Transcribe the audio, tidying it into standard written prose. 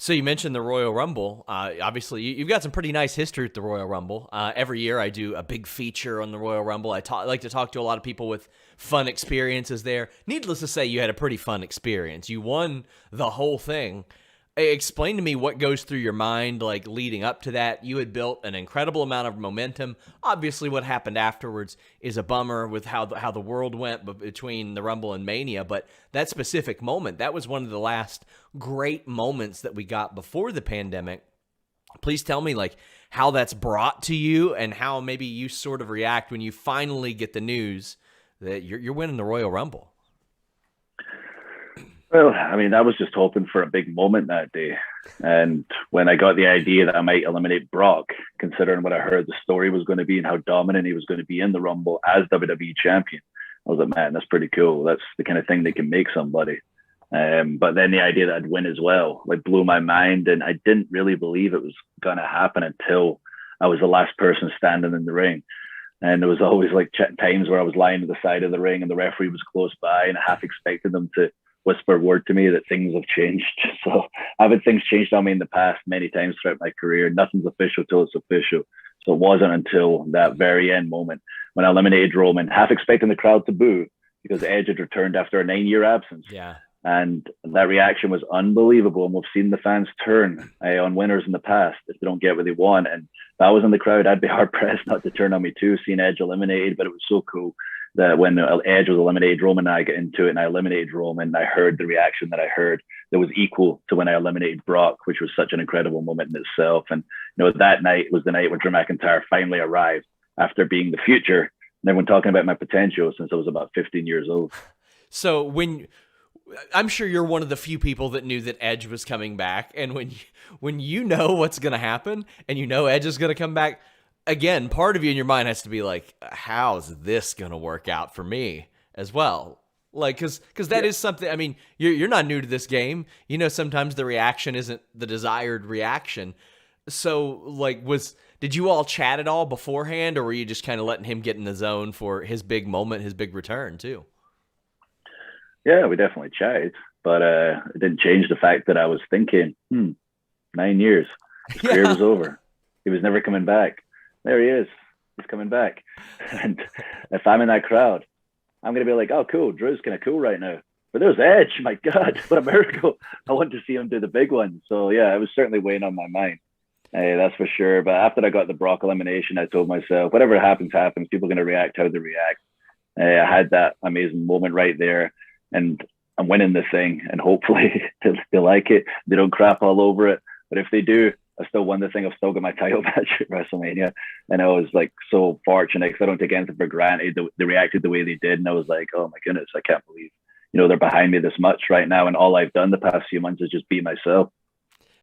So you mentioned the Royal Rumble. Obviously, you've got some pretty nice history with the Royal Rumble. Every year, I do a big feature on the Royal Rumble. I like to talk to a lot of people with fun experiences there. Needless to say, you had a pretty fun experience. You won the whole thing. Explain to me what goes through your mind, like leading up to that. You had built an incredible amount of momentum. Obviously, what happened afterwards is a bummer with how the world went between the Rumble and Mania. But that specific moment, that was one of the last great moments that we got before the pandemic. Please tell me, like, how that's brought to you and how maybe you sort of react when you finally get the news that you're winning the Royal Rumble. Well, I mean, I was just hoping for a big moment that day. And when I got the idea that I might eliminate Brock, considering what I heard the story was going to be and how dominant he was going to be in the Rumble as WWE champion, I was like, man, that's pretty cool. That's the kind of thing that can make somebody. But then the idea that I'd win as well, like, blew my mind. And I didn't really believe it was going to happen until I was the last person standing in the ring. And there was always like times where I was lying to the side of the ring and the referee was close by and I half expected them to whisper a word to me that things have changed. So I've had things changed on me in the past many times throughout my career. Nothing's official till it's official. So it wasn't until that very end moment when I eliminated Roman, half expecting the crowd to boo because Edge had returned after a 9-year absence. Yeah. And that reaction was unbelievable. And we've seen the fans turn on winners in the past if they don't get what they want. And if I was in the crowd, I'd be hard pressed not to turn on me too, seeing Edge eliminated. But it was so cool that when Edge was eliminated, Roman and I got into it and I eliminated Roman, and I heard the reaction that I heard that was equal to when I eliminated Brock, which was such an incredible moment in itself. And, you know, that night was the night when Drew McIntyre finally arrived after being the future and everyone talking about my potential since I was about 15 years old. So I'm sure you're one of the few people that knew that Edge was coming back. And when you know what's going to happen and you know Edge is going to come back, again, part of you in your mind has to be like, how's this going to work out for me as well? Like, because that is something, I mean, you're not new to this game. You know, sometimes the reaction isn't the desired reaction. So, like, did you all chat at all beforehand, or were you just kind of letting him get in the zone for his big moment, his big return too? Yeah, we definitely chatted, but it didn't change the fact that I was thinking, 9 years, his career was over. He was never coming back. There he is. He's coming back. And if I'm in that crowd, I'm going to be like, oh, cool. Drew's kind of cool right now. But there's Edge. My God, what a miracle. I want to see him do the big one. So, yeah, it was certainly weighing on my mind. That's for sure. But after I got the Brock elimination, I told myself, whatever happens, happens. People are going to react how they react. I had that amazing moment right there. And I'm winning this thing. And hopefully they like it. They don't crap all over it. But if they do, I still won the thing. I've still got my title match at WrestleMania. And I was like so fortunate because I don't take anything for granted. They reacted the way they did. And I was like, oh my goodness, I can't believe, they're behind me this much right now. And all I've done the past few months is just be myself.